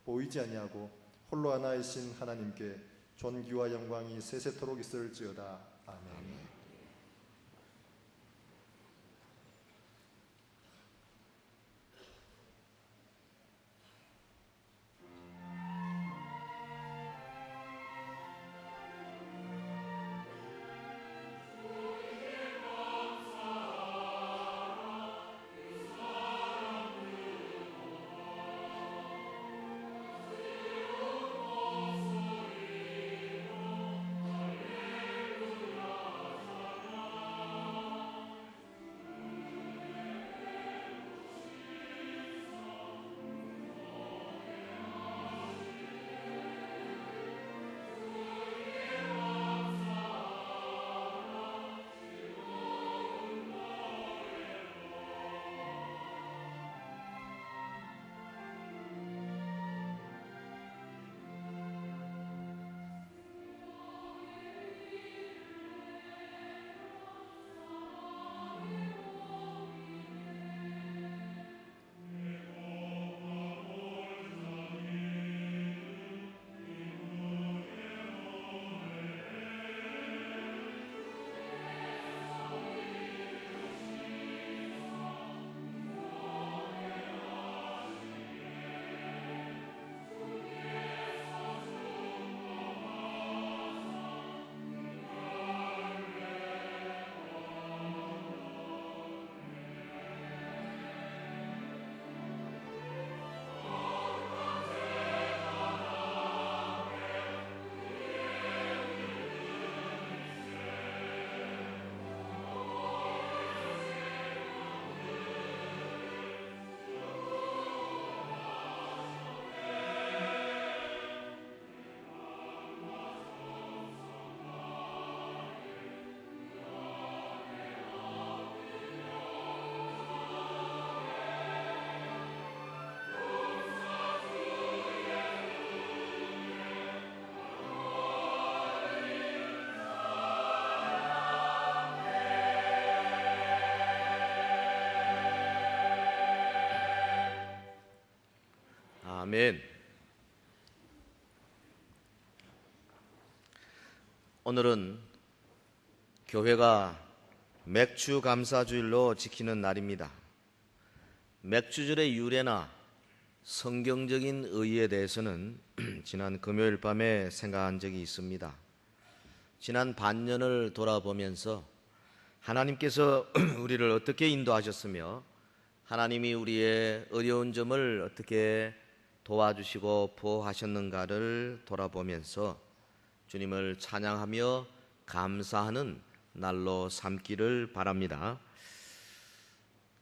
보이지 아니하고 홀로 하나이신 하나님께 존귀와 영광이 세세토록 있을지어다. 아멘. 아멘. 오늘은 교회가 맥주 감사주일로 지키는 날입니다. 맥주절의 유래나 성경적인 의의에 대해서는 지난 금요일 밤에 생각한 적이 있습니다. 지난 반년을 돌아보면서 하나님께서 우리를 어떻게 인도하셨으며 하나님이 우리의 어려운 점을 어떻게 도와주시고 보호하셨는가를 돌아보면서 주님을 찬양하며 감사하는 날로 삼기를 바랍니다.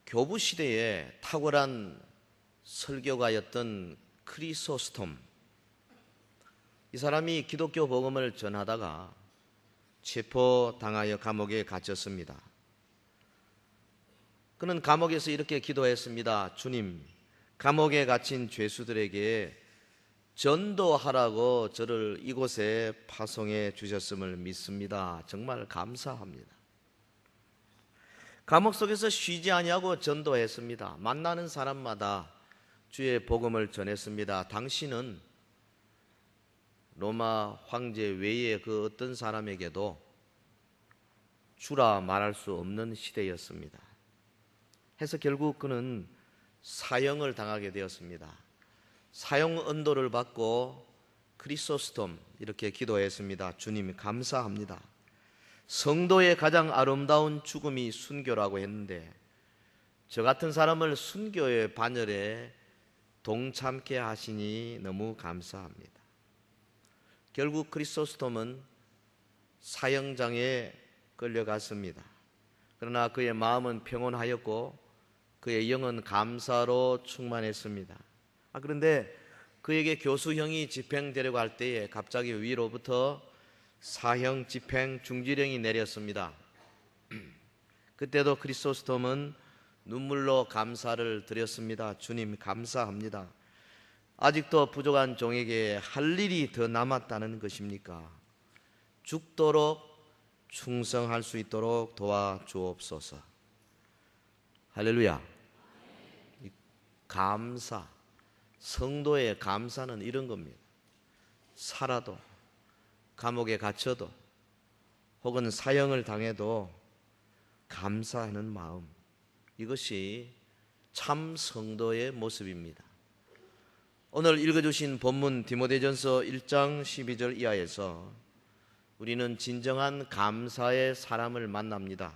교부 시대에 탁월한 설교가였던 크리소스톰, 이 사람이 기독교 복음을 전하다가 체포당하여 감옥에 갇혔습니다. 그는 감옥에서 이렇게 기도했습니다. 주님, 감옥에 갇힌 죄수들에게 전도하라고 저를 이곳에 파송해 주셨음을 믿습니다. 정말 감사합니다. 감옥 속에서 쉬지 아니하고 전도했습니다. 만나는 사람마다 주의 복음을 전했습니다. 당신은 로마 황제 외에 그 어떤 사람에게도 주라 말할 수 없는 시대였습니다. 해서 결국 그는 사형을 당하게 되었습니다. 사형 언도를 받고 크리소스톰 이렇게 기도했습니다. 주님 감사합니다. 성도의 가장 아름다운 죽음이 순교라고 했는데 저 같은 사람을 순교의 반열에 동참케 하시니 너무 감사합니다. 결국 크리소스톰은 사형장에 끌려갔습니다. 그러나 그의 마음은 평온하였고 그의 영은 감사로 충만했습니다. 그런데 그에게 교수형이 집행되려고 할 때에 갑자기 위로부터 사형, 집행, 중지령이 내렸습니다. 그때도 크리소스톰은 눈물로 감사를 드렸습니다. 주님 감사합니다. 아직도 부족한 종에게 할 일이 더 남았다는 것입니까? 죽도록 충성할 수 있도록 도와주옵소서. 할렐루야. 감사, 성도의 감사는 이런 겁니다. 살아도, 감옥에 갇혀도, 혹은 사형을 당해도 감사하는 마음, 이것이 참 성도의 모습입니다. 오늘 읽어주신 본문 디모데전서 1장 12절 이하에서 우리는 진정한 감사의 사람을 만납니다.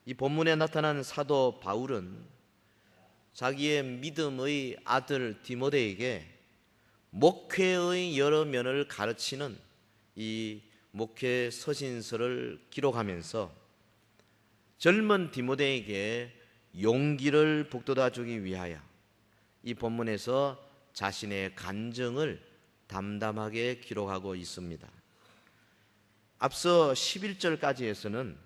이 본문에 나타난 사도 바울은 자기의 믿음의 아들 디모데에게 목회의 여러 면을 가르치는 이 목회 서신서를 기록하면서 젊은 디모데에게 용기를 북돋아 주기 위하여 이 본문에서 자신의 간증을 담담하게 기록하고 있습니다. 앞서 11절까지에서는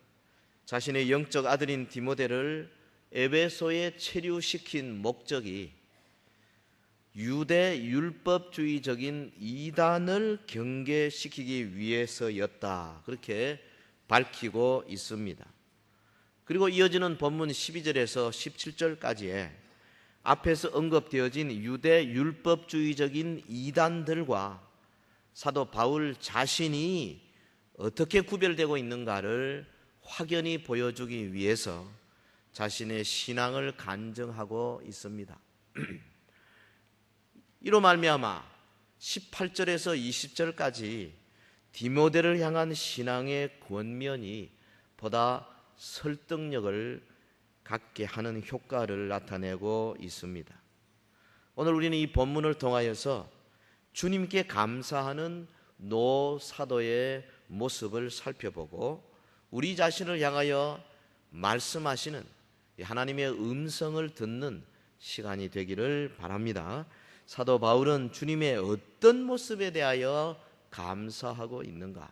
자신의 영적 아들인 디모데를 에베소에 체류시킨 목적이 유대 율법주의적인 이단을 경계시키기 위해서였다, 그렇게 밝히고 있습니다. 그리고 이어지는 본문 12절에서 17절까지에 앞에서 언급되어진 유대 율법주의적인 이단들과 사도 바울 자신이 어떻게 구별되고 있는가를 확연히 보여주기 위해서 자신의 신앙을 간증하고 있습니다. 이로 말미암아 18절에서 20절까지 디모데를 향한 신앙의 권면이 보다 설득력을 갖게 하는 효과를 나타내고 있습니다. 오늘 우리는 이 본문을 통하여서 주님께 감사하는 노사도의 모습을 살펴보고 우리 자신을 향하여 말씀하시는 하나님의 음성을 듣는 시간이 되기를 바랍니다. 사도 바울은 주님의 어떤 모습에 대하여 감사하고 있는가?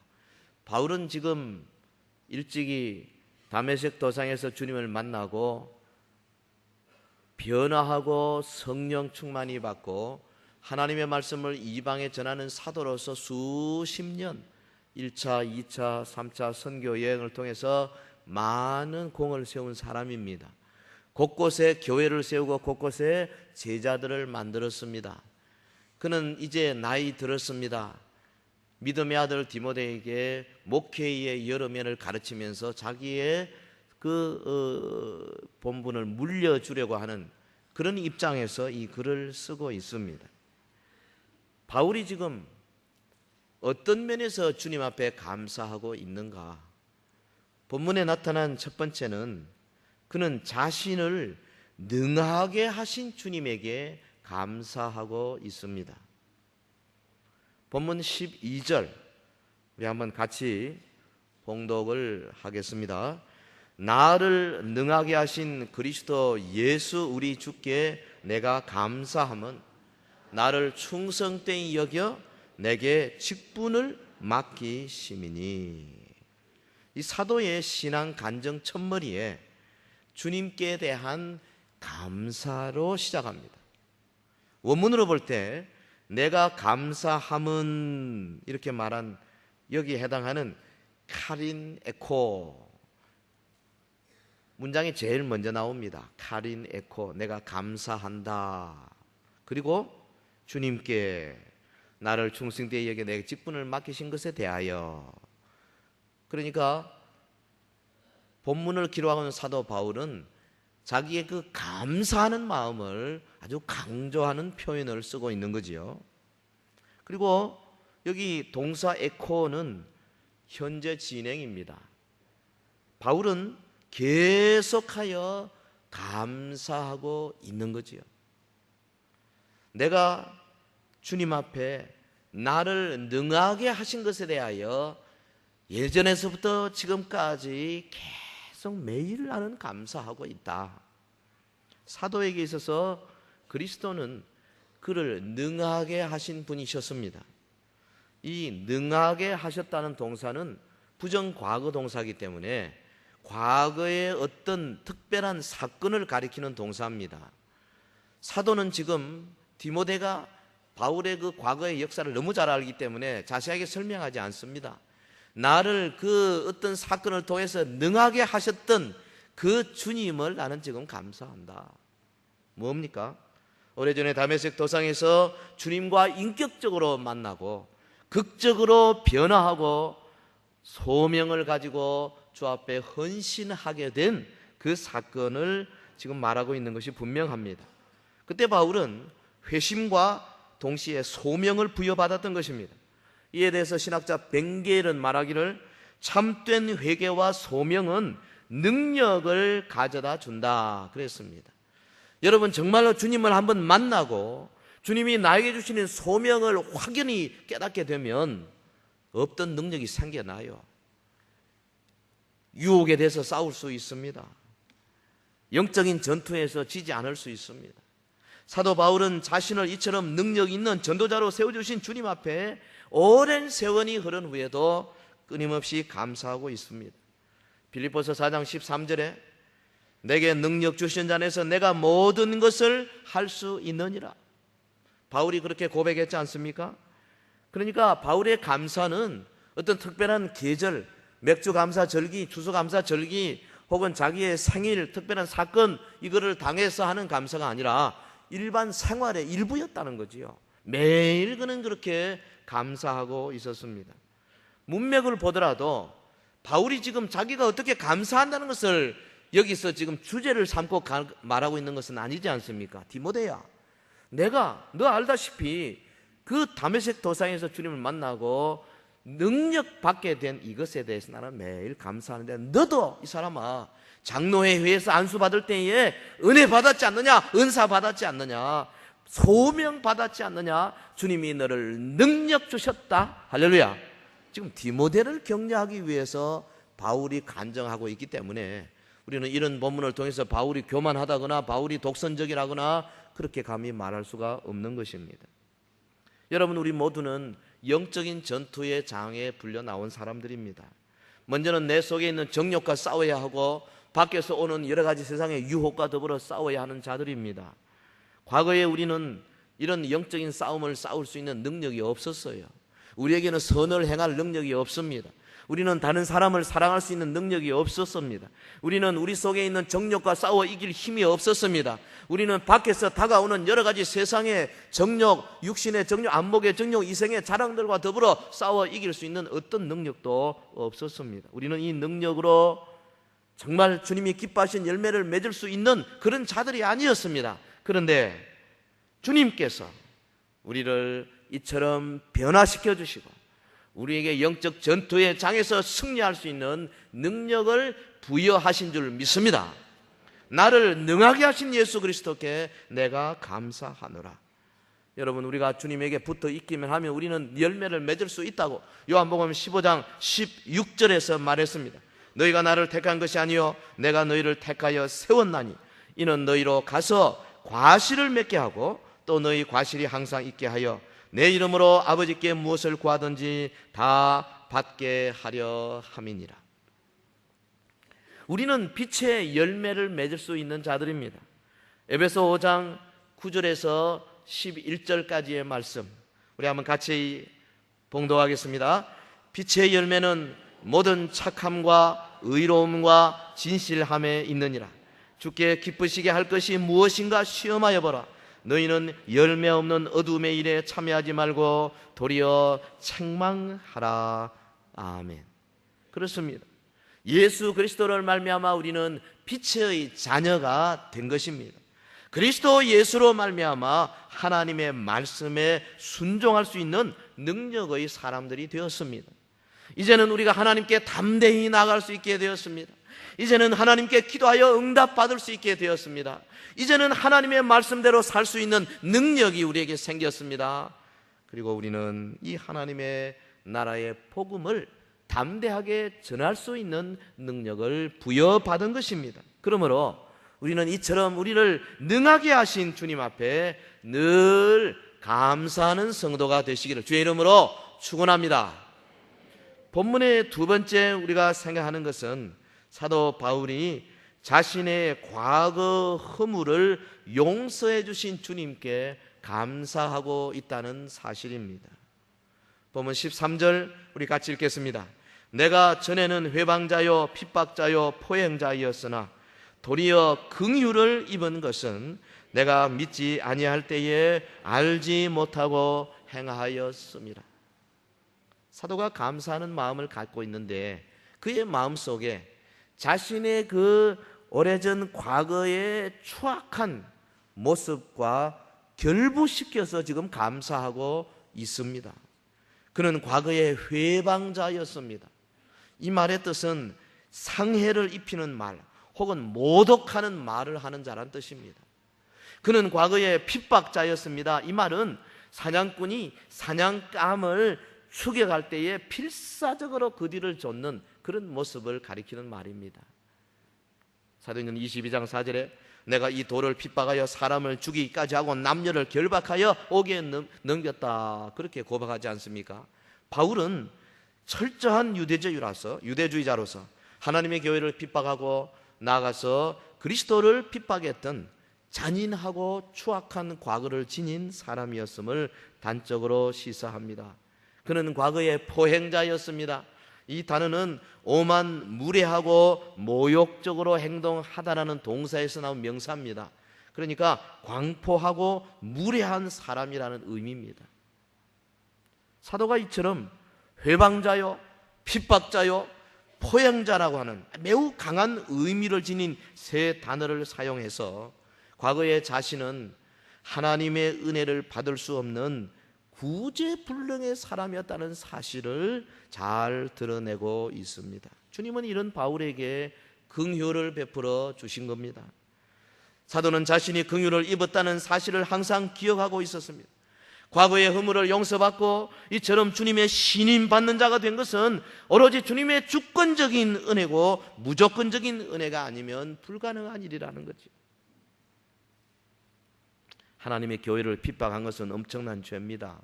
바울은 지금 일찍이 다메섹 도상에서 주님을 만나고 변화하고 성령 충만이 받고 하나님의 말씀을 이방에 전하는 사도로서 수십 년 1차, 2차, 3차 선교 여행을 통해서 많은 공을 세운 사람입니다. 곳곳에 교회를 세우고 곳곳에 제자들을 만들었습니다. 그는 이제 나이 들었습니다. 믿음의 아들 디모데에게 목회의 여러 면을 가르치면서 자기의 본분을 물려주려고 하는 그런 입장에서 이 글을 쓰고 있습니다. 바울이 지금 어떤 면에서 주님 앞에 감사하고 있는가? 본문에 나타난 첫 번째는 그는 자신을 능하게 하신 주님에게 감사하고 있습니다. 본문 12절 우리 한번 같이 봉독을 하겠습니다. 나를 능하게 하신 그리스도 예수 우리 주께 내가 감사함은 나를 충성되이 여겨 내게 직분을 맡기심이니. 이 사도의 신앙 간증 첫머리에 주님께 대한 감사로 시작합니다. 원문으로 볼 때 내가 감사함은 이렇게 말한 여기에 해당하는 카린 에코 문장이 제일 먼저 나옵니다. 카린 에코, 내가 감사한다. 그리고 주님께 나를 충성되이 여겨 내게 직분을 맡기신 것에 대하여. 그러니까 본문을 기록하는 사도 바울은 자기의 그 감사하는 마음을 아주 강조하는 표현을 쓰고 있는 거지요. 그리고 여기 동사 에코는 현재 진행입니다. 바울은 계속하여 감사하고 있는 거지요. 내가 주님 앞에 나를 능하게 하신 것에 대하여 예전에서부터 지금까지 계속 매일 나는 감사하고 있다. 사도에게 있어서 그리스도는 그를 능하게 하신 분이셨습니다. 이 능하게 하셨다는 동사는 부정과거 동사이기 때문에 과거의 어떤 특별한 사건을 가리키는 동사입니다. 사도는 지금 디모데가 바울의 그 과거의 역사를 너무 잘 알기 때문에 자세하게 설명하지 않습니다. 나를 그 어떤 사건을 통해서 능하게 하셨던 그 주님을 나는 지금 감사한다. 뭡니까? 오래전에 다메섹 도상에서 주님과 인격적으로 만나고 극적으로 변화하고 소명을 가지고 주 앞에 헌신하게 된 그 사건을 지금 말하고 있는 것이 분명합니다. 그때 바울은 회심과 동시에 소명을 부여받았던 것입니다. 이에 대해서 신학자 벵게일은 말하기를 참된 회개와 소명은 능력을 가져다 준다 그랬습니다. 여러분, 정말로 주님을 한번 만나고 주님이 나에게 주시는 소명을 확연히 깨닫게 되면 없던 능력이 생겨나요. 유혹에 대해서 싸울 수 있습니다. 영적인 전투에서 지지 않을 수 있습니다. 사도 바울은 자신을 이처럼 능력 있는 전도자로 세워주신 주님 앞에 오랜 세월이 흐른 후에도 끊임없이 감사하고 있습니다. 빌립보서 4장 13절에 내게 능력 주신 자 안에서 내가 모든 것을 할 수 있느니라. 바울이 그렇게 고백했지 않습니까? 그러니까 바울의 감사는 어떤 특별한 계절, 맥주 감사 절기, 추수 감사 절기, 혹은 자기의 생일, 특별한 사건, 이거를 당해서 하는 감사가 아니라 일반 생활의 일부였다는 거지요. 매일 그는 그렇게 감사하고 있었습니다. 문맥을 보더라도 바울이 지금 자기가 어떻게 감사한다는 것을 여기서 지금 주제를 삼고 말하고 있는 것은 아니지 않습니까? 디모데야, 내가 너 알다시피 그 다메섹 도상에서 주님을 만나고 능력 받게 된 이것에 대해서 나는 매일 감사하는데 너도 이 사람아 장로회 회에서 안수 받을 때에 은혜 받았지 않느냐, 은사 받았지 않느냐, 소명 받았지 않느냐, 주님이 너를 능력 주셨다. 할렐루야. 지금 디모데를 격려하기 위해서 바울이 간증하고 있기 때문에 우리는 이런 본문을 통해서 바울이 교만하다거나 바울이 독선적이라거나 그렇게 감히 말할 수가 없는 것입니다. 여러분, 우리 모두는 영적인 전투의 장에 불려 나온 사람들입니다. 먼저는 내 속에 있는 정욕과 싸워야 하고 밖에서 오는 여러 가지 세상의 유혹과 더불어 싸워야 하는 자들입니다. 과거에 우리는 이런 영적인 싸움을 싸울 수 있는 능력이 없었어요. 우리에게는 선을 행할 능력이 없습니다. 우리는 다른 사람을 사랑할 수 있는 능력이 없었습니다. 우리는 우리 속에 있는 정욕과 싸워 이길 힘이 없었습니다. 우리는 밖에서 다가오는 여러 가지 세상의 정욕, 육신의 정욕, 안목의 정욕, 이생의 자랑들과 더불어 싸워 이길 수 있는 어떤 능력도 없었습니다. 우리는 이 능력으로 정말 주님이 기뻐하신 열매를 맺을 수 있는 그런 자들이 아니었습니다. 그런데 주님께서 우리를 이처럼 변화시켜 주시고 우리에게 영적 전투의 장에서 승리할 수 있는 능력을 부여하신 줄 믿습니다. 나를 능하게 하신 예수 그리스도께 내가 감사하노라. 여러분, 우리가 주님에게 붙어 있기만 하면 우리는 열매를 맺을 수 있다고 요한복음 15장 16절에서 말했습니다. 너희가 나를 택한 것이 아니요 내가 너희를 택하여 세웠나니 이는 너희로 가서 과실을 맺게 하고 또 너희 과실이 항상 있게 하여 내 이름으로 아버지께 무엇을 구하든지 다 받게 하려 함이니라. 우리는 빛의 열매를 맺을 수 있는 자들입니다. 에베소 5장 9절에서 11절까지의 말씀 우리 한번 같이 봉독하겠습니다. 빛의 열매는 모든 착함과 의로움과 진실함에 있느니라. 주께 기쁘시게 할 것이 무엇인가 시험하여 보라. 너희는 열매 없는 어둠의 일에 참여하지 말고 도리어 책망하라. 아멘. 그렇습니다. 예수 그리스도를 말미암아 우리는 빛의 자녀가 된 것입니다. 그리스도 예수로 말미암아 하나님의 말씀에 순종할 수 있는 능력의 사람들이 되었습니다. 이제는 우리가 하나님께 담대히 나아갈 수 있게 되었습니다. 이제는 하나님께 기도하여 응답받을 수 있게 되었습니다. 이제는 하나님의 말씀대로 살 수 있는 능력이 우리에게 생겼습니다. 그리고 우리는 이 하나님의 나라의 복음을 담대하게 전할 수 있는 능력을 부여받은 것입니다. 그러므로 우리는 이처럼 우리를 능하게 하신 주님 앞에 늘 감사하는 성도가 되시기를 주의 이름으로 축원합니다. 본문의 두 번째 우리가 생각하는 것은 사도 바울이 자신의 과거 허물을 용서해 주신 주님께 감사하고 있다는 사실입니다. 본문 13절 우리 같이 읽겠습니다. 내가 전에는 회방자요 핍박자요 포행자이었으나 도리어 긍휼을 입은 것은 내가 믿지 아니할 때에 알지 못하고 행하였습니다. 사도가 감사하는 마음을 갖고 있는데 그의 마음속에 자신의 그 오래전 과거의 추악한 모습과 결부시켜서 지금 감사하고 있습니다. 그는 과거의 회방자였습니다. 이 말의 뜻은 상해를 입히는 말 혹은 모독하는 말을 하는 자란 뜻입니다. 그는 과거의 핍박자였습니다. 이 말은 사냥꾼이 사냥감을 추격할 때에 필사적으로 그 뒤를 쫓는 그런 모습을 가리키는 말입니다. 사도행전 22장 4절에 내가 이 돌을 핍박하여 사람을 죽이기까지 하고 남녀를 결박하여 옥에 넘겼다, 그렇게 고백하지 않습니까? 바울은 철저한 유대주의자로서 하나님의 교회를 핍박하고 나아가서 그리스도를 핍박했던 잔인하고 추악한 과거를 지닌 사람이었음을 단적으로 시사합니다. 그는 과거의 포행자였습니다. 이 단어는 오만, 무례하고 모욕적으로 행동하다라는 동사에서 나온 명사입니다. 그러니까 광포하고 무례한 사람이라는 의미입니다. 사도가 이처럼 회방자요, 핍박자요, 포행자라고 하는 매우 강한 의미를 지닌 세 단어를 사용해서 과거의 자신은 하나님의 은혜를 받을 수 없는 구제불능의 사람이었다는 사실을 잘 드러내고 있습니다. 주님은 이런 바울에게 긍휼을 베풀어 주신 겁니다. 사도는 자신이 긍휼을 입었다는 사실을 항상 기억하고 있었습니다. 과거의 허물을 용서받고 이처럼 주님의 신임 받는 자가 된 것은 오로지 주님의 주권적인 은혜고 무조건적인 은혜가 아니면 불가능한 일이라는 거지. 하나님의 교회를 핍박한 것은 엄청난 죄입니다.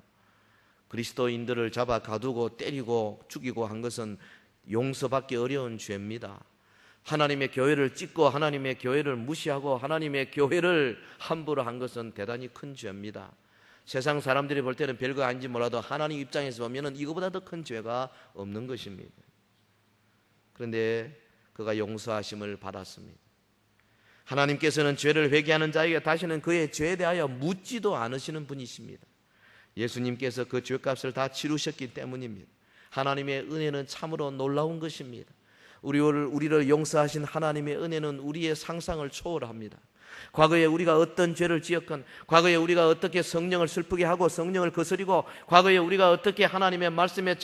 그리스도인들을 잡아 가두고 때리고 죽이고 한 것은 용서받기 어려운 죄입니다. 하나님의 교회를 찢고 하나님의 교회를 무시하고 하나님의 교회를 함부로 한 것은 대단히 큰 죄입니다. 세상 사람들이 볼 때는 별거 아닌지 몰라도 하나님 입장에서 보면 이거보다 더 큰 죄가 없는 것입니다. 그런데 그가 용서하심을 받았습니다. 하나님께서는 죄를 회개하는 자에게 다시는 그의 죄에 대하여 묻지도 않으시는 분이십니다. 예수님께서 그 죄값을 다 치르셨기 때문입니다. 하나님의 은혜는 참으로 놀라운 것입니다. 우리를 용서하신 하나님의 은혜는 우리의 상상을 초월합니다. 과거에 우리가 어떤 죄를 지었건, 과거에 우리가 어떻게 성령을 슬프게 하고 성령을 거스리고, 과거에 우리가 어떻게 하나님의 말씀에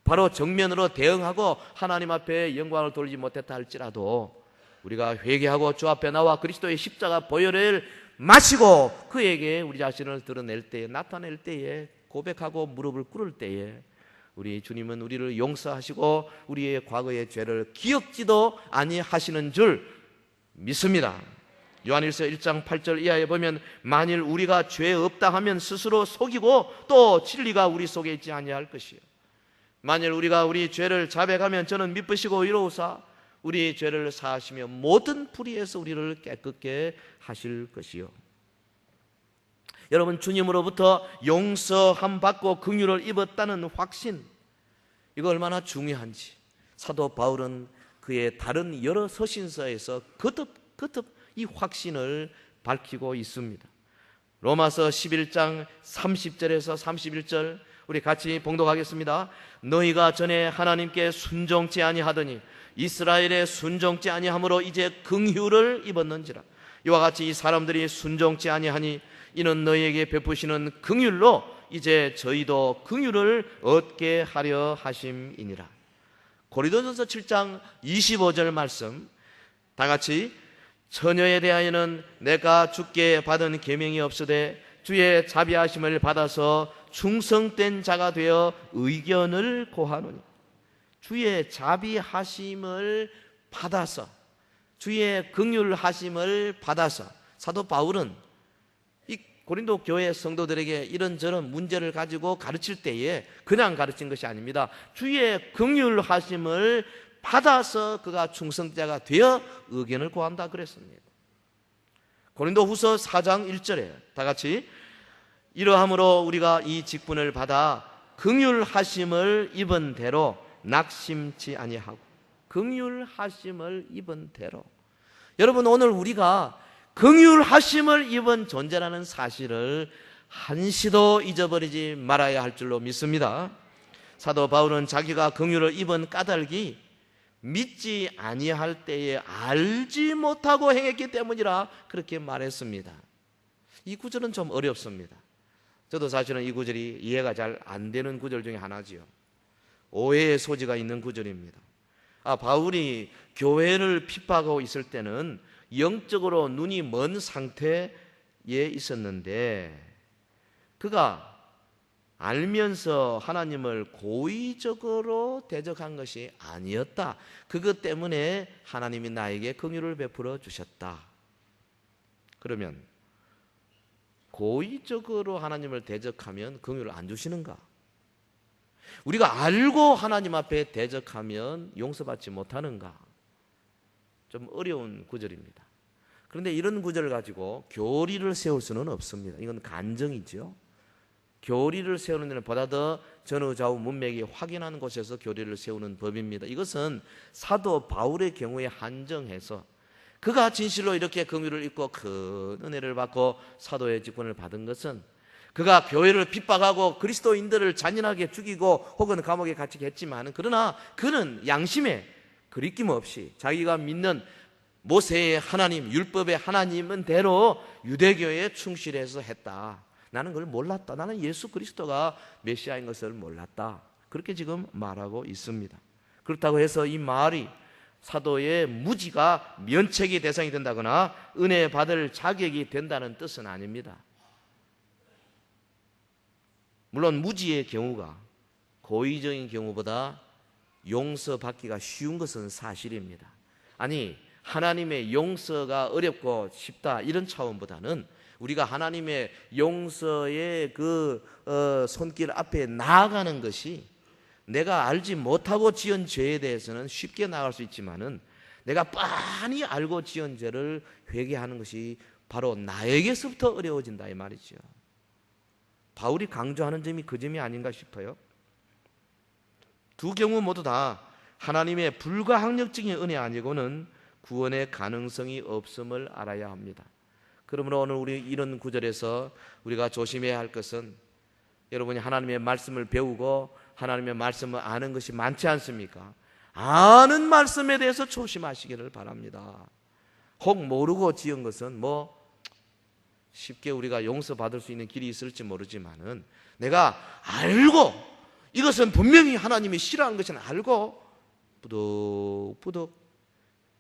바로 정면으로 대응하고 하나님 앞에 영광을 돌리지 못했다 할지라도 우리가 회개하고 주 앞에 나와 그리스도의 십자가 보혈을 마시고 그에게 우리 자신을 드러낼 때에, 나타낼 때에, 고백하고 무릎을 꿇을 때에 우리 주님은 우리를 용서하시고 우리의 과거의 죄를 기억지도 아니하시는 줄 믿습니다. 요한일서 1장 8절 이하에 보면 만일 우리가 죄 없다 하면 스스로 속이고 또 진리가 우리 속에 있지 아니할 것이요, 만일 우리가 우리 죄를 자백하면 저는 미쁘시고 의로우사 우리 죄를 사하시며 모든 불의에서 우리를 깨끗게 하실 것이요. 여러분, 주님으로부터 용서함 받고 긍휼을 입었다는 확신, 이거 얼마나 중요한지 사도 바울은 그의 다른 여러 서신서에서 거듭 이 확신을 밝히고 있습니다. 로마서 11장 30절에서 31절 우리 같이 봉독하겠습니다. 너희가 전에 하나님께 순종치 아니하더니 이스라엘에 순종치 아니함으로 이제 긍휼을 입었는지라. 이와 같이 이 사람들이 순종치 아니하니 이는 너희에게 베푸시는 긍휼로 이제 저희도 긍휼을 얻게 하려 하심이니라. 고린도전서 7장 25절 말씀 다 같이, 처녀에 대하여는 내가 주께 받은 계명이 없으되 주의 자비하심을 받아서 충성된 자가 되어 의견을 고하노니. 주의 자비하심을 받아서, 주의 긍휼하심을 받아서 사도 바울은 이 고린도 교회 성도들에게 이런저런 문제를 가지고 가르칠 때에 그냥 가르친 것이 아닙니다. 주의 긍휼하심을 받아서 그가 충성자가 되어 의견을 구한다 그랬습니다. 고린도 후서 4장 1절에 다 같이, 이러함으로 우리가 이 직분을 받아 긍휼하심을 입은 대로 낙심치 아니하고, 긍휼하심을 입은 대로. 여러분, 오늘 우리가 긍휼하심을 입은 존재라는 사실을 한시도 잊어버리지 말아야 할 줄로 믿습니다. 사도 바울은 자기가 긍휼을 입은 까닭이 믿지 아니할 때에 알지 못하고 행했기 때문이라 그렇게 말했습니다. 이 구절은 좀 어렵습니다. 저도 사실은 이 구절이 이해가 잘 안 되는 구절 중에 하나지요. 오해의 소지가 있는 구절입니다. 바울이 교회를 핍박하고 있을 때는 영적으로 눈이 먼 상태에 있었는데 그가 알면서 하나님을 고의적으로 대적한 것이 아니었다. 그것 때문에 하나님이 나에게 긍휼을 베풀어 주셨다. 그러면 고의적으로 하나님을 대적하면 긍휼을 안 주시는가? 우리가 알고 하나님 앞에 대적하면 용서받지 못하는가? 좀 어려운 구절입니다. 그런데 이런 구절을 가지고 교리를 세울 수는 없습니다. 이건 간정이죠. 교리를 세우는 데는 보다 더 전후좌우 문맥이 확인하는 곳에서 교리를 세우는 법입니다. 이것은 사도 바울의 경우에 한정해서 그가 진실로 이렇게 긍휼을 입고 큰 은혜를 받고 사도의 직분을 받은 것은 그가 교회를 핍박하고 그리스도인들을 잔인하게 죽이고 혹은 감옥에 갇히게 했지만 그러나 그는 양심에 거리낌 없이 자기가 믿는 모세의 하나님, 율법의 하나님은 대로 유대교에 충실해서 했다. 나는 그걸 몰랐다. 나는 예수 그리스도가 메시아인 것을 몰랐다. 그렇게 지금 말하고 있습니다. 그렇다고 해서 이 말이 사도의 무지가 면책의 대상이 된다거나 은혜 받을 자격이 된다는 뜻은 아닙니다. 물론 무지의 경우가 고의적인 경우보다 용서받기가 쉬운 것은 사실입니다. 아니, 하나님의 용서가 어렵고 쉽다 이런 차원보다는 우리가 하나님의 용서의 그 손길 앞에 나아가는 것이 내가 알지 못하고 지은 죄에 대해서는 쉽게 나아갈 수 있지만은 내가 빤히 알고 지은 죄를 회개하는 것이 바로 나에게서부터 어려워진다 이 말이죠. 바울이 강조하는 점이 그 점이 아닌가 싶어요. 두 경우 모두 다 하나님의 불가항력적인 은혜 아니고는 구원의 가능성이 없음을 알아야 합니다. 그러므로 오늘 우리 이런 구절에서 우리가 조심해야 할 것은 여러분이 하나님의 말씀을 배우고 하나님의 말씀을 아는 것이 많지 않습니까? 아는 말씀에 대해서 조심하시기를 바랍니다. 혹 모르고 지은 것은 쉽게 우리가 용서받을 수 있는 길이 있을지 모르지만은 내가 알고 이것은 분명히 하나님이 싫어하는 것은 알고 부득부득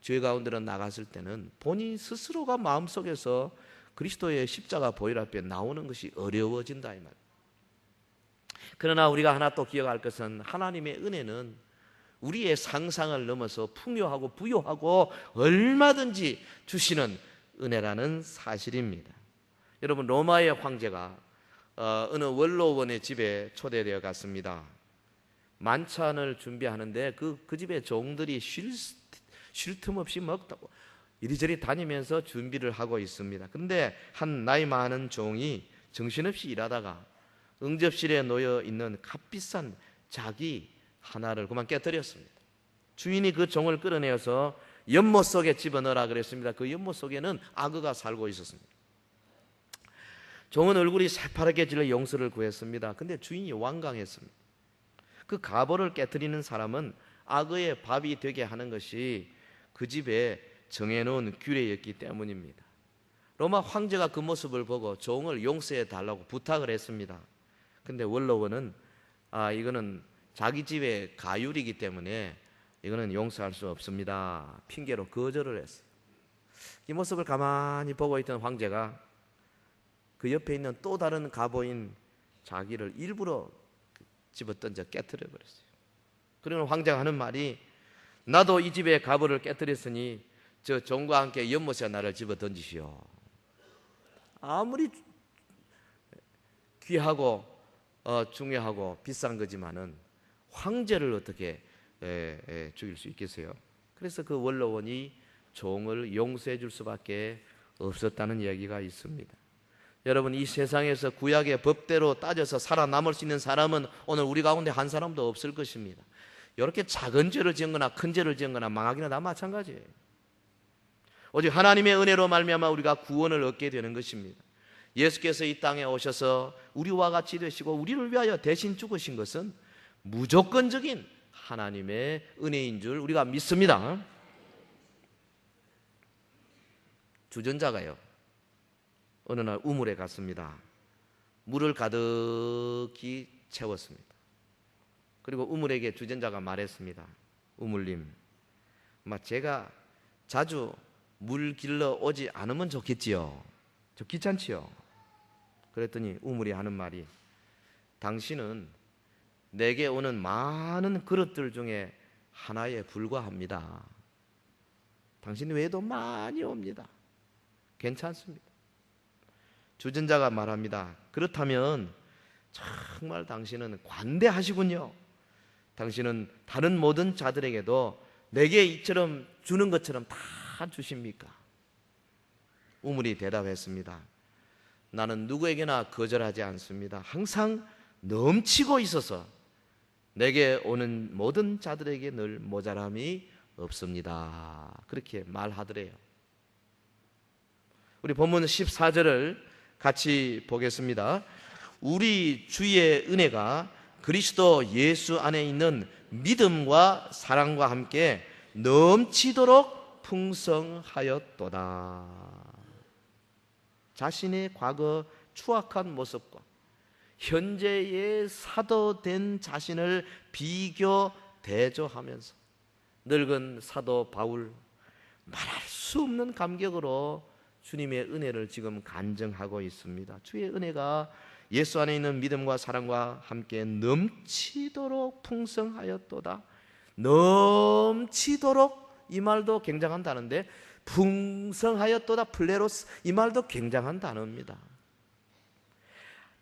죄 가운데로 나갔을 때는 본인 스스로가 마음속에서 그리스도의 십자가 보혈 앞에 나오는 것이 어려워진다 이 말. 그러나 우리가 하나 또 기억할 것은 하나님의 은혜는 우리의 상상을 넘어서 풍요하고 부요하고 얼마든지 주시는 은혜라는 사실입니다. 여러분, 로마의 황제가 어느 원로원의 집에 초대되어 갔습니다. 만찬을 준비하는데 그 집에 종들이 쉴 틈 없이 먹다고 이리저리 다니면서 준비를 하고 있습니다. 그런데 한 나이 많은 종이 정신없이 일하다가 응접실에 놓여 있는 값비싼 자기 하나를 그만 깨뜨렸습니다. 주인이 그 종을 끌어내어서 연못 속에 집어넣으라 그랬습니다. 그 연못 속에는 악어가 살고 있었습니다. 종은 얼굴이 새파랗게 질려 용서를 구했습니다. 근데 주인이 완강했습니다. 그 갑오를 깨뜨리는 사람은 악어의 밥이 되게 하는 것이 그 집에 정해놓은 규례였기 때문입니다. 로마 황제가 그 모습을 보고 종을 용서해 달라고 부탁을 했습니다. 근데 원로원은 이거는 자기 집의 가율이기 때문에 이거는 용서할 수 없습니다. 핑계로 거절을 했어요. 이 모습을 가만히 보고 있던 황제가 그 옆에 있는 또 다른 갑오인 자기를 일부러 집어던져 깨트려 버렸어요. 그러면 황제가 하는 말이 나도 이 집의 갑오를 깨뜨렸으니 저 종과 함께 연못에 나를 집어던지시오. 아무리 귀하고 중요하고 비싼 거지만은 황제를 어떻게 죽일 수 있겠어요? 그래서 그 원로원이 종을 용서해 줄 수밖에 없었다는 이야기가 있습니다. 여러분, 이 세상에서 구약의 법대로 따져서 살아남을 수 있는 사람은 오늘 우리 가운데 한 사람도 없을 것입니다. 이렇게 작은 죄를 지은 거나 큰 죄를 지은 거나 망하기는 다 마찬가지예요. 오직 하나님의 은혜로 말미암아 우리가 구원을 얻게 되는 것입니다. 예수께서 이 땅에 오셔서 우리와 같이 되시고 우리를 위하여 대신 죽으신 것은 무조건적인 하나님의 은혜인 줄 우리가 믿습니다. 주전자가요, 어느 날 우물에 갔습니다. 물을 가득히 채웠습니다. 그리고 우물에게 주전자가 말했습니다. 우물님, 제가 자주 물 길러 오지 않으면 좋겠지요. 저 귀찮지요. 그랬더니 우물이 하는 말이, 당신은 내게 오는 많은 그릇들 중에 하나에 불과합니다. 당신 외에도 많이 옵니다. 괜찮습니다. 주전자가 말합니다. 그렇다면 정말 당신은 관대하시군요. 당신은 다른 모든 자들에게도 내게 이처럼 주는 것처럼 다 주십니까? 우물이 대답했습니다. 나는 누구에게나 거절하지 않습니다. 항상 넘치고 있어서 내게 오는 모든 자들에게 늘 모자람이 없습니다. 그렇게 말하더래요. 우리 본문 14절을 같이 보겠습니다. 우리 주의 은혜가 그리스도 예수 안에 있는 믿음과 사랑과 함께 넘치도록 풍성하였도다. 자신의 과거 추악한 모습과 현재의 사도된 자신을 비교 대조하면서 늙은 사도 바울, 말할 수 없는 감격으로 주님의 은혜를 지금 간증하고 있습니다. 주의 은혜가 예수 안에 있는 믿음과 사랑과 함께 넘치도록 풍성하였도다. 넘치도록, 이 말도 굉장한 단어인데, 풍성하였도다, 플레로스, 이 말도 굉장한 단어입니다.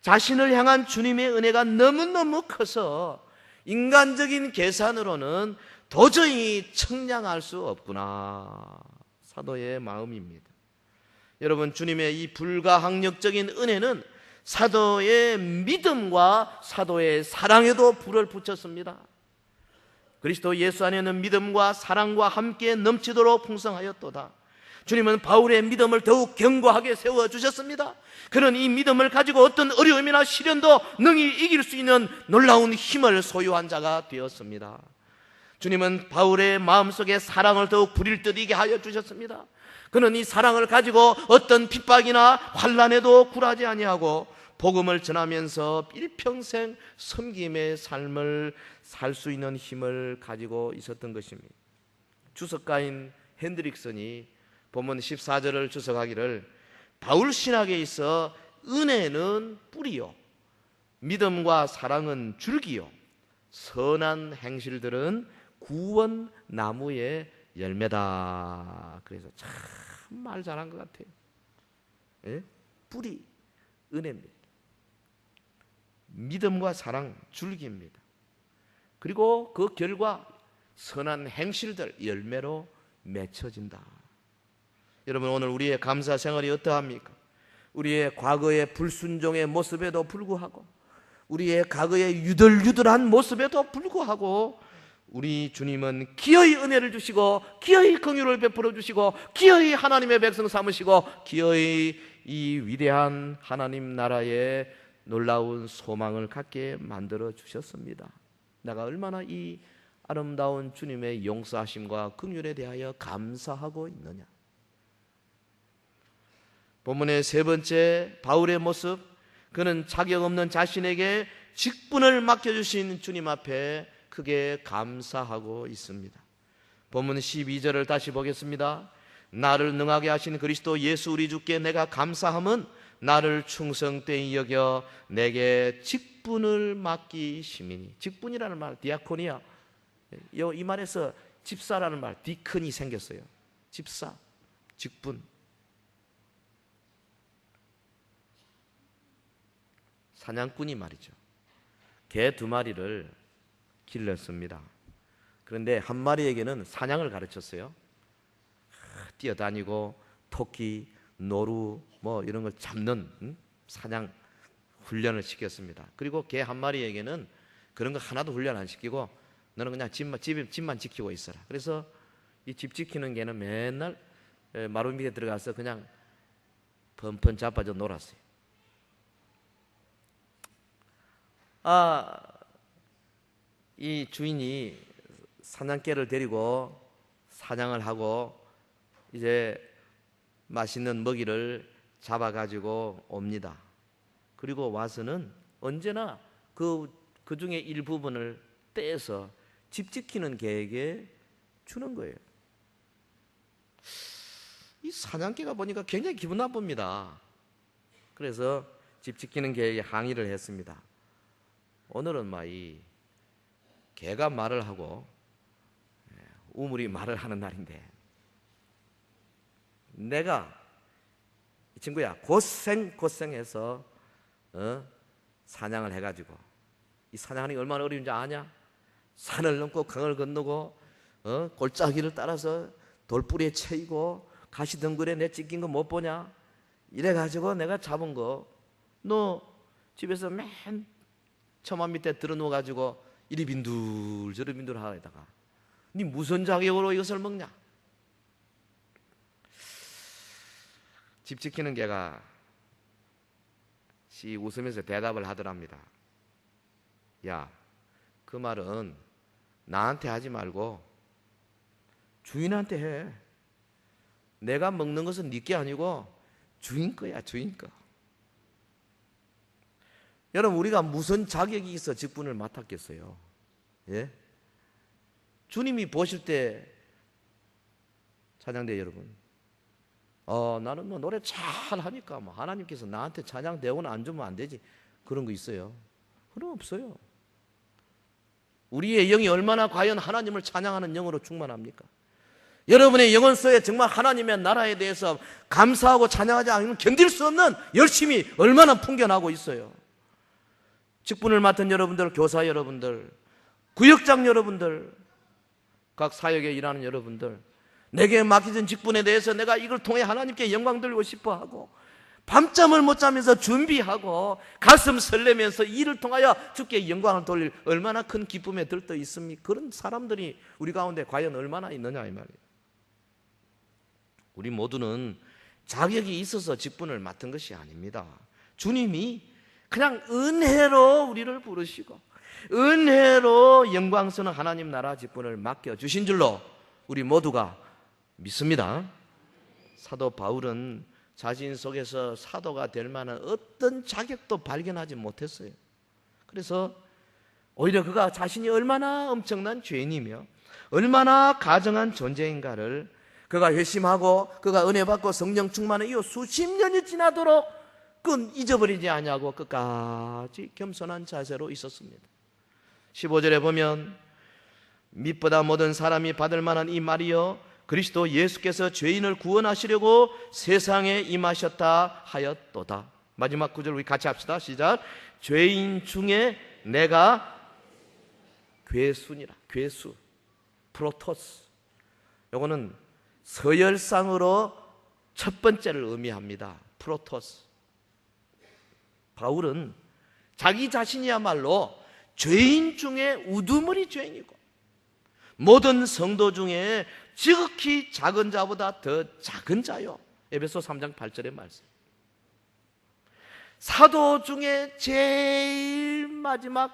자신을 향한 주님의 은혜가 너무너무 커서 인간적인 계산으로는 도저히 청량할 수 없구나, 사도의 마음입니다. 여러분, 주님의 이 불가항력적인 은혜는 사도의 믿음과 사도의 사랑에도 불을 붙였습니다. 그리스도 예수 안에는 믿음과 사랑과 함께 넘치도록 풍성하였도다. 주님은 바울의 믿음을 더욱 견고하게 세워주셨습니다. 그는 이 믿음을 가지고 어떤 어려움이나 시련도 능히 이길 수 있는 놀라운 힘을 소유한 자가 되었습니다. 주님은 바울의 마음속에 사랑을 더욱 부릴 듯 있게 하여 주셨습니다. 그는 이 사랑을 가지고 어떤 핍박이나 환난에도 굴하지 아니하고 복음을 전하면서 일평생 섬김의 삶을 살 수 있는 힘을 가지고 있었던 것입니다. 주석가인 핸드릭슨이 본문 14절을 주석하기를, 바울 신학에 있어 은혜는 뿌리요, 믿음과 사랑은 줄기요, 선한 행실들은 구원 나무의 열매다. 그래서 참 말 잘한 것 같아요. 예? 뿌리 은혜입니다. 믿음과 사랑 줄기입니다. 그리고 그 결과 선한 행실들 열매로 맺혀진다. 여러분, 오늘 우리의 감사 생활이 어떠합니까? 우리의 과거의 불순종의 모습에도 불구하고, 우리의 과거의 유들유들한 모습에도 불구하고 우리 주님은 기어이 은혜를 주시고 기어이 긍휼을 베풀어 주시고 기어이 하나님의 백성 삼으시고 기어이 이 위대한 하나님 나라의 놀라운 소망을 갖게 만들어 주셨습니다. 내가 얼마나 이 아름다운 주님의 용서하심과 긍휼에 대하여 감사하고 있느냐. 본문의 세 번째, 바울의 모습, 그는 자격 없는 자신에게 직분을 맡겨주신 주님 앞에 크게 감사하고 있습니다. 본문 12절을 다시 보겠습니다. 나를 능하게 하신 그리스도 예수 우리 주께 내가 감사함은 나를 충성되이 여겨 내게 직분을 맡기심이니. 직분이라는 말, 디아코니아, 이 말에서 집사라는 말, 디큰이 생겼어요. 집사, 직분. 사냥꾼이 말이죠. 개 2마리를 길렀습니다. 그런데 한 마리에게는 사냥을 가르쳤어요. 뛰어다니고 토끼, 노루 이런 걸 잡는 사냥 훈련을 시켰습니다. 그리고 개 한 마리에게는 그런 거 하나도 훈련 안 시키고 너는 그냥 집만 지키고 있어라. 그래서 이 집 지키는 개는 맨날 마루 밑에 들어가서 그냥 펀펀 자빠져 놀았어요. 이 주인이 사냥개를 데리고 사냥을 하고 이제 맛있는 먹이를 잡아가지고 옵니다. 그리고 와서는 언제나 그 중에 일부분을 떼서 집 지키는 개에게 주는 거예요. 이 사냥개가 보니까 굉장히 기분 나쁩니다. 그래서 집 지키는 개에게 항의를 했습니다. 오늘은 이 개가 말을 하고 우물이 말을 하는 날인데 내가 이 친구야 고생해서 사냥을 해가지고 이 사냥하는 게 얼마나 어려운지 아냐? 산을 넘고 강을 건너고 골짜기를 따라서 돌뿌리에 채이고 가시덩굴에 내 찢긴 거 못 보냐? 이래가지고 내가 잡은 거 너 집에서 맨 처마 밑에 들어누워가지고 이리 빈들 저리 빈들 하다가 네 무슨 자격으로 이것을 먹냐? 집 지키는 개가 웃으면서 대답을 하더랍니다. 야, 그 말은 나한테 하지 말고 주인한테 해. 내가 먹는 것은 네 게 아니고 주인 거야, 주인 거. 여러분, 우리가 무슨 자격이 있어 직분을 맡았겠어요? 예? 주님이 보실 때 찬양대 여러분, 나는 노래 잘 하니까 하나님께서 나한테 찬양 대우는 안 주면 안 되지, 그런 거 있어요? 그럼 없어요. 우리의 영이 얼마나 과연 하나님을 찬양하는 영으로 충만합니까? 여러분의 영혼 속에 정말 하나님의 나라에 대해서 감사하고 찬양하지 않으면 견딜 수 없는 열심이 얼마나 풍겨나고 있어요. 직분을 맡은 여러분들, 교사 여러분들, 구역장 여러분들, 각 사역에 일하는 여러분들, 내게 맡겨진 직분에 대해서 내가 이걸 통해 하나님께 영광 돌리고 싶어 하고 밤잠을 못 자면서 준비하고 가슴 설레면서 이를 통하여 주께 영광을 돌릴 얼마나 큰 기쁨에 들떠 있습니까? 그런 사람들이 우리 가운데 과연 얼마나 있느냐 이 말이에요. 우리 모두는 자격이 있어서 직분을 맡은 것이 아닙니다. 주님이 그냥 은혜로 우리를 부르시고 은혜로 영광스러운 하나님 나라 직분을 맡겨주신 줄로 우리 모두가 믿습니다. 사도 바울은 자신 속에서 사도가 될 만한 어떤 자격도 발견하지 못했어요. 그래서 오히려 그가 자신이 얼마나 엄청난 죄인이며 얼마나 가정한 존재인가를 그가 회심하고 그가 은혜 받고 성령 충만한 이후 수십 년이 지나도록 그건 잊어버리지 아니하고 끝까지 겸손한 자세로 있었습니다. 15절에 보면 밑보다 모든 사람이 받을 만한 이 말이여 그리스도 예수께서 죄인을 구원하시려고 세상에 임하셨다 하였도다. 마지막 구절 우리 같이 합시다. 시작. 죄인 중에 내가 괴수니라. 괴수, 프로토스. 요거는 서열상으로 첫 번째를 의미합니다. 프로토스. 바울은 자기 자신이야말로 죄인 중에 우두머리 죄인이고 모든 성도 중에 지극히 작은 자보다 더 작은 자요. 에베소 3장 8절의 말씀. 사도 중에 제일 마지막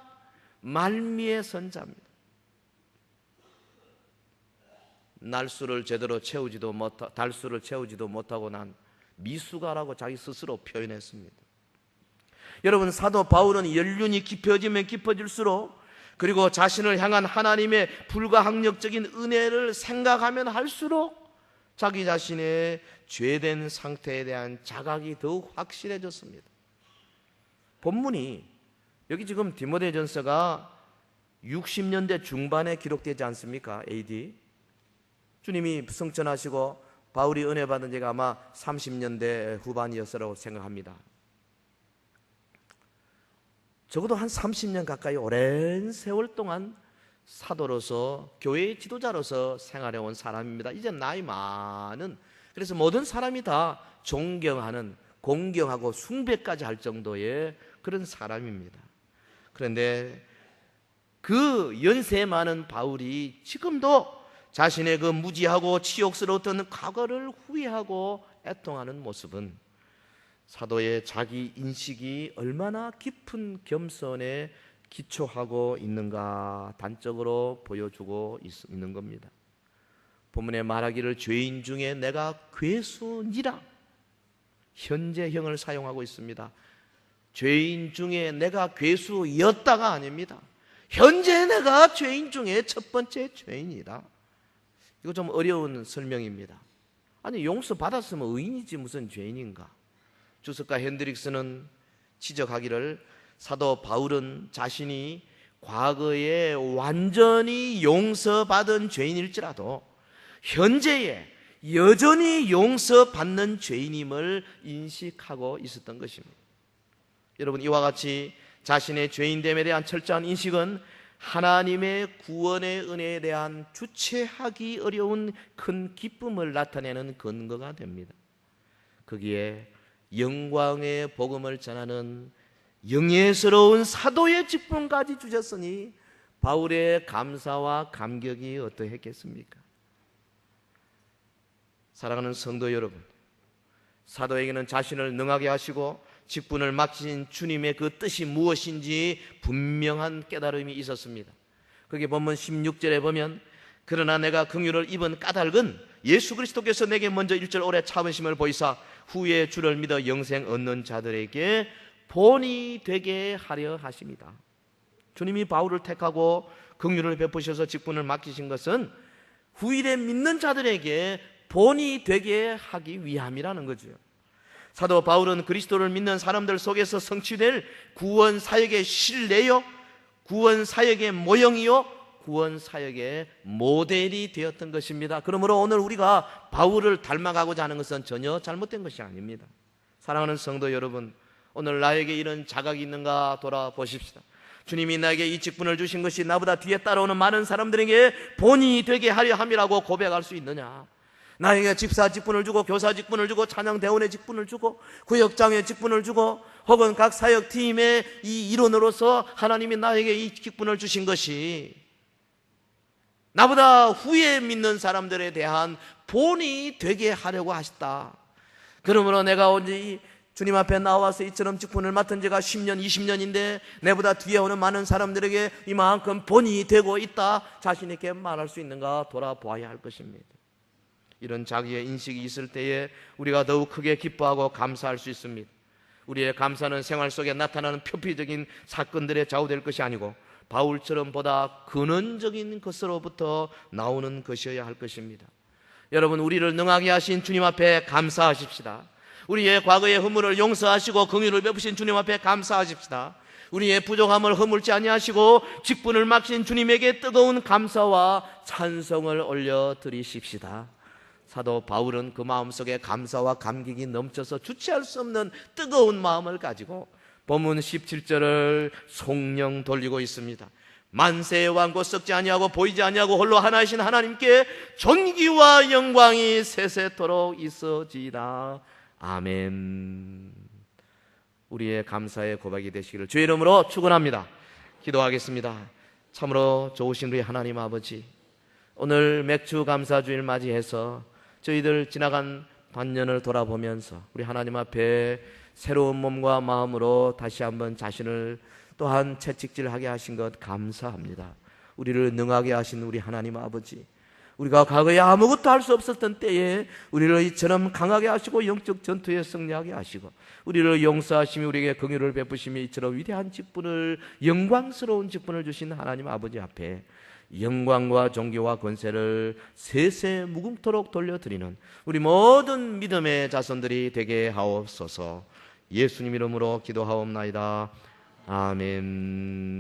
말미에 선 자입니다. 달수를 채우지도 못하고 난 미수가라고 자기 스스로 표현했습니다. 여러분, 사도 바울은 연륜이 깊어지면 깊어질수록 그리고 자신을 향한 하나님의 불가항력적인 은혜를 생각하면 할수록 자기 자신의 죄된 상태에 대한 자각이 더욱 확실해졌습니다. 본문이 여기 지금 디모데전서가 60년대 중반에 기록되지 않습니까? AD. 주님이 승천하시고 바울이 은혜 받은 지가 아마 30년대 후반이었으라고 생각합니다. 적어도 한 30년 가까이 오랜 세월 동안 사도로서 교회의 지도자로서 생활해온 사람입니다. 이제 나이 많은, 그래서 모든 사람이 다 존경하는, 공경하고 숭배까지 할 정도의 그런 사람입니다. 그런데 그 연세 많은 바울이 지금도 자신의 그 무지하고 치욕스러웠던 과거를 후회하고 애통하는 모습은 사도의 자기 인식이 얼마나 깊은 겸손에 기초하고 있는가 단적으로 보여주고 있는 겁니다. 본문에 말하기를 죄인 중에 내가 괴수니라, 현재형을 사용하고 있습니다. 죄인 중에 내가 괴수였다가 아닙니다. 현재 내가 죄인 중에 첫 번째 죄인이다. 이거 좀 어려운 설명입니다. 아니, 용서받았으면 의인이지 무슨 죄인인가. 주석가 핸드릭스는 지적하기를 사도 바울은 자신이 과거에 완전히 용서받은 죄인일지라도 현재에 여전히 용서받는 죄인임을 인식하고 있었던 것입니다. 여러분, 이와 같이 자신의 죄인됨에 대한 철저한 인식은 하나님의 구원의 은혜에 대한 주체하기 어려운 큰 기쁨을 나타내는 근거가 됩니다. 거기에 영광의 복음을 전하는 영예스러운 사도의 직분까지 주셨으니 바울의 감사와 감격이 어떠했겠습니까? 사랑하는 성도 여러분, 사도에게는 자신을 능하게 하시고 직분을 맡기신 주님의 그 뜻이 무엇인지 분명한 깨달음이 있었습니다. 거기 본문 16절에 보면 그러나 내가 긍휼을 입은 까닭은 예수 그리스도께서 내게 먼저 일절 오래 참으심을 보이사 후에 주를 믿어 영생 얻는 자들에게 본이 되게 하려 하십니다. 주님이 바울을 택하고 긍휼을 베푸셔서 직분을 맡기신 것은 후일에 믿는 자들에게 본이 되게 하기 위함이라는 거죠. 사도 바울은 그리스도를 믿는 사람들 속에서 성취될 구원 사역의 신뢰요, 구원 사역의 모형이요, 구원 사역의 모델이 되었던 것입니다. 그러므로 오늘 우리가 바울을 닮아가고자 하는 것은 전혀 잘못된 것이 아닙니다. 사랑하는 성도 여러분, 오늘 나에게 이런 자각이 있는가 돌아보십시다. 주님이 나에게 이 직분을 주신 것이 나보다 뒤에 따라오는 많은 사람들에게 본이 되게 하려 함이라고 고백할 수 있느냐? 나에게 집사 직분을 주고 교사 직분을 주고 찬양대원의 직분을 주고 구역장의 직분을 주고 혹은 각 사역팀의 이 일원으로서 하나님이 나에게 이 직분을 주신 것이 나보다 후에 믿는 사람들에 대한 본이 되게 하려고 하셨다. 그러므로 내가 언제 주님 앞에 나와서 이처럼 직분을 맡은 지가 10년, 20년인데 내보다 뒤에 오는 많은 사람들에게 이만큼 본이 되고 있다, 자신 있게 말할 수 있는가 돌아보아야 할 것입니다. 이런 자기의 인식이 있을 때에 우리가 더욱 크게 기뻐하고 감사할 수 있습니다. 우리의 감사는 생활 속에 나타나는 표피적인 사건들에 좌우될 것이 아니고 바울처럼 보다 근원적인 것으로부터 나오는 것이어야 할 것입니다. 여러분, 우리를 능하게 하신 주님 앞에 감사하십시다. 우리의 과거의 허물을 용서하시고 긍휼을 베푸신 주님 앞에 감사하십시다. 우리의 부족함을 허물지 아니하시고 직분을 맡긴 주님에게 뜨거운 감사와 찬송을 올려드리십시다. 사도 바울은 그 마음속에 감사와 감격이 넘쳐서 주체할 수 없는 뜨거운 마음을 가지고 본문 17절을 송령 돌리고 있습니다. 만세의 왕 곧 썩지 아니하고 보이지 아니하고 홀로 하나이신 하나님께 존귀와 영광이 세세토록 있어지이다. 아멘. 우리의 감사의 고백이 되시기를 주의 이름으로 축원합니다. 기도하겠습니다. 참으로 좋으신 우리 하나님 아버지, 오늘 맥주 감사주일 맞이해서 저희들 지나간 반년을 돌아보면서 우리 하나님 앞에 새로운 몸과 마음으로 다시 한번 자신을 또한 채찍질하게 하신 것 감사합니다. 우리를 능하게 하신 우리 하나님 아버지, 우리가 과거에 아무것도 할 수 없었던 때에 우리를 이처럼 강하게 하시고 영적 전투에 승리하게 하시고 우리를 용서하시며 우리에게 긍휼을 베푸시며 이처럼 위대한 직분을, 영광스러운 직분을 주신 하나님 아버지 앞에 영광과 존귀와 권세를 세세 무궁토록 돌려드리는 우리 모든 믿음의 자손들이 되게 하옵소서. 예수님 이름으로 기도하옵나이다. 아멘.